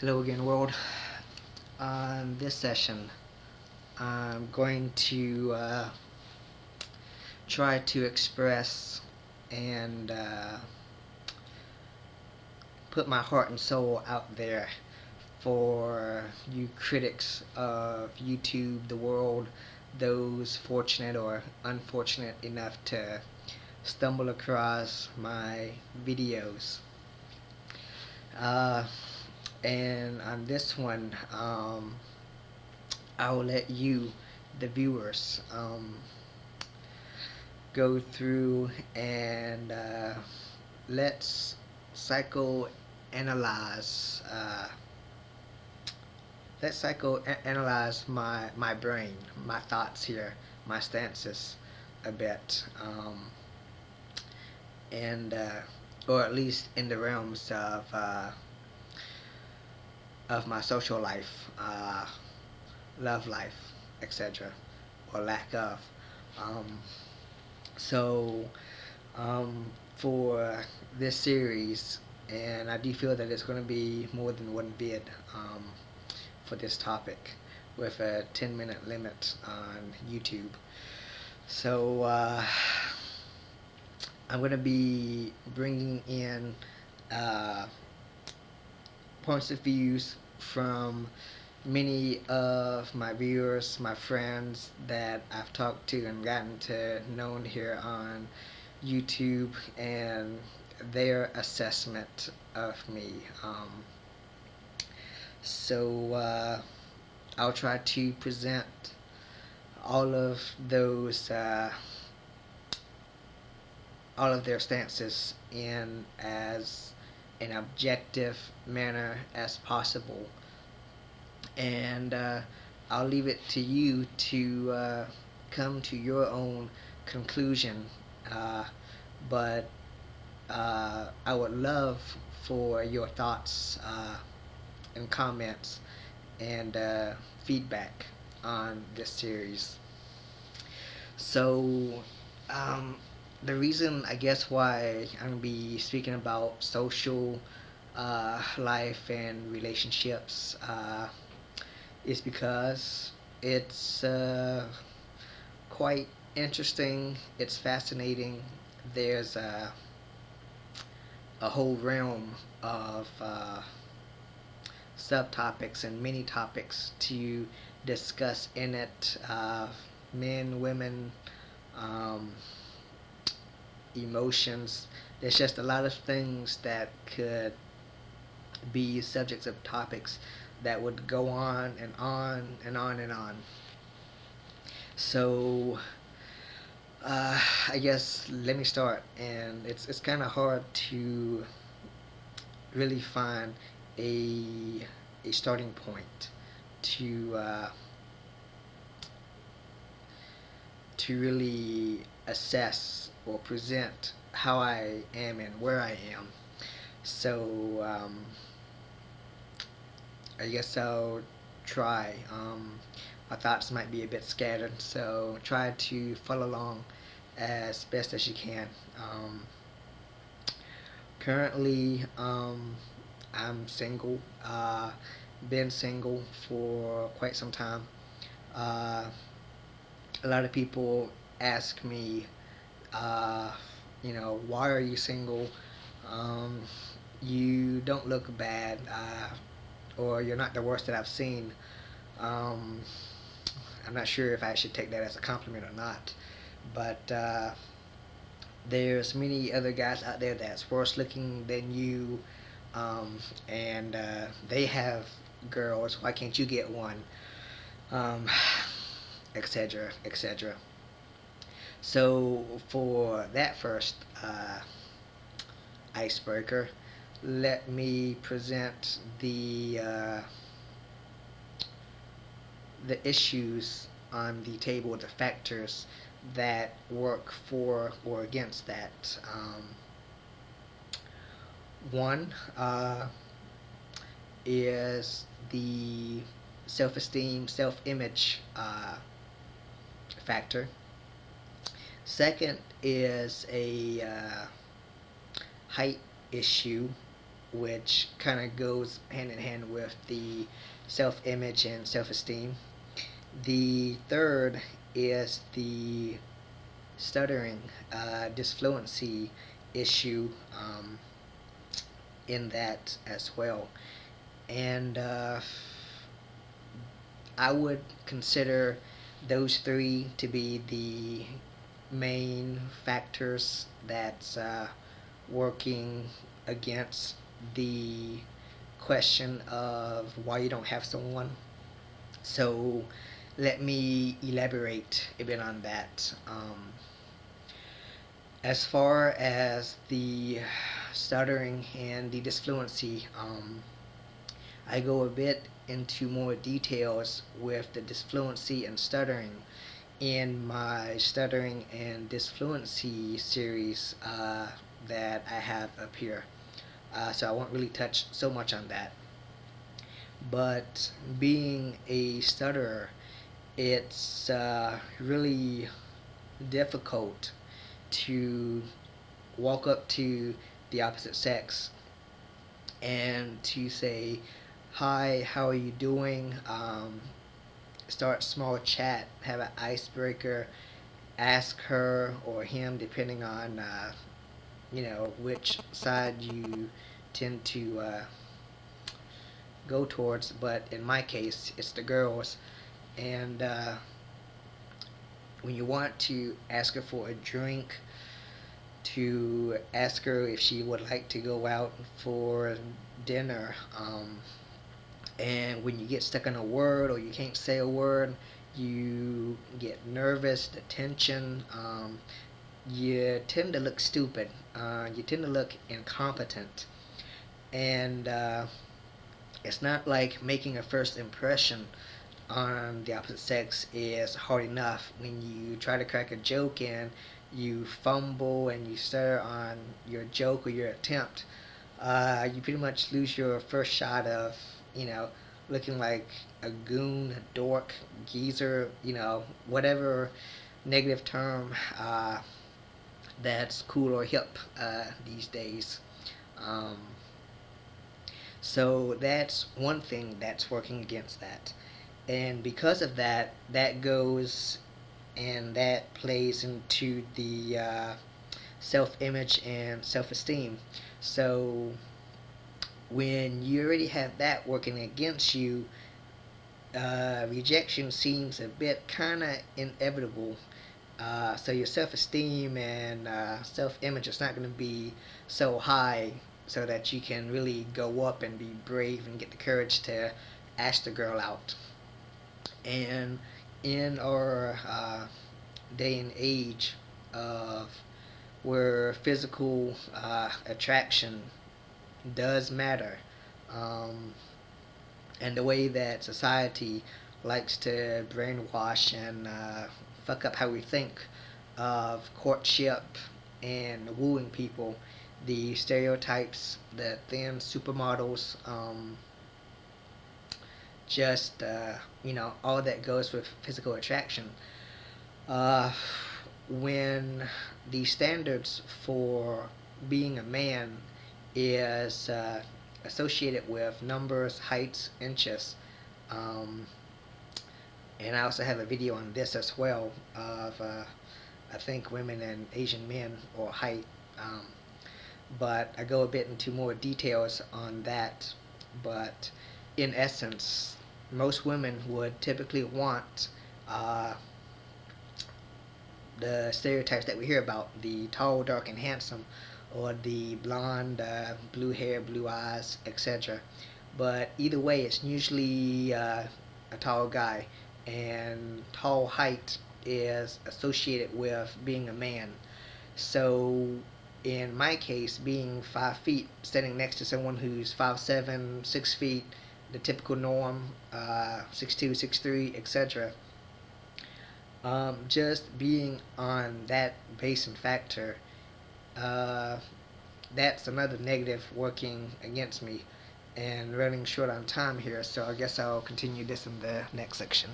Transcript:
Hello again, world. On this session, I'm going to try to express and put my heart and soul out there for you critics of YouTube, the world, those fortunate or unfortunate enough to stumble across my videos. Uh, and on this one, I will let you, the viewers, go through and let's psychoanalyze. Let's psychoanalyze my brain, my thoughts here, my stances a bit, and or at least in the realms of my social life, love life, etc., or lack of. Um, so for this series, and I do feel that it's going to be more than one vid for this topic with a 10-minute limit on YouTube. So I'm going to be bringing in uh, points of views from many of my viewers, my friends that I've talked to and gotten to know here on YouTube, and their assessment of me. So I'll try to present all of those, all of their stances in as an objective manner as possible, and I'll leave it to you to come to your own conclusion. Uh, but I would love for your thoughts and comments and feedback on this series. So, um, the reason I guess why I'm gonna be speaking about social life and relationships is because it's quite interesting. It's fascinating. There's a whole realm of subtopics and mini topics to discuss in it. Men, women, um, emotions. There's just a lot of things that could be subjects of topics that would go on and on and on and on. So I guess let me start, and it's kind of hard to really find a a starting point to to really assess or present how I am and where I am. So I guess I'll try. My thoughts might be a bit scattered, so try to follow along as best as you can. Currently, I'm single. Been single for quite some time. Uh, a lot of people ask me, uh, why are you single? Um, you don't look bad, or you're not the worst that I've seen. Um, I'm not sure if I should take that as a compliment or not, but there's many other guys out there that's worse looking than you, um, and they have girls. Why can't you get one? Um, etc. etc. So for that first icebreaker, let me present the issues on the table, the factors that work for or against that. One is the self-esteem, self-image factor. Second is a height issue. which kind of goes hand in hand with the self-image and self-esteem. The third is the stuttering, disfluency issue in that as well. And I would consider those three to be the main factors that's working against the question of why you don't have someone. So let me elaborate a bit on that. As far as the stuttering and the disfluency, I go a bit into more details with the disfluency and stuttering in my stuttering and disfluency series that I have up here. So I won't really touch so much on that. But being a stutterer, it's really difficult to walk up to the opposite sex and to say, "Hi, how are you doing?" Start small chat, have an icebreaker, ask her or him, depending on which side you tend to go towards. But in my case, it's the girls, and when you want to ask her for a drink, to ask her if she would like to go out for dinner, and when you get stuck on a word or you can't say a word, you get nervous, the tension, you tend to look stupid, you tend to look incompetent, and it's not like making a first impression on the opposite sex is hard enough. When you try to crack a joke and you fumble and you stutter on your joke or your attempt, you pretty much lose your first shot of, looking like a goon, a dork, geezer, whatever negative term that's cool or hip these days. Um, so that's one thing that's working against that. And because of that, that goes and that plays into the self-image and self-esteem. So when you already have that working against you, rejection seems a bit kind of inevitable. So your self-esteem and self-image is not going to be so high so that you can really go up and be brave and get the courage to ask the girl out. And in our day and age of where physical attraction does matter, um, and the way that society likes to brainwash and fuck up how we think of courtship and wooing people, the stereotypes, the thin supermodels, just all that goes with physical attraction. Uh, when the standards for being a man is associated with numbers, heights, inches, um, and I also have a video on this as well of I think women and Asian men or height, um, but I go a bit into more details on that. But in essence, most women would typically want uh, the stereotypes that we hear about: the tall, dark, and handsome, or the blonde, blue hair, blue eyes, etc. But either way, it's usually a tall guy, and tall height is associated with being a man. So in my case, being 5 feet, standing next to someone who's 5'7", 6 feet, the typical norm, 6'2", 6'3", etc. Just being on that base and factor, uh, that's another negative working against me, and running short on time here, so I guess I'll continue this in the next section.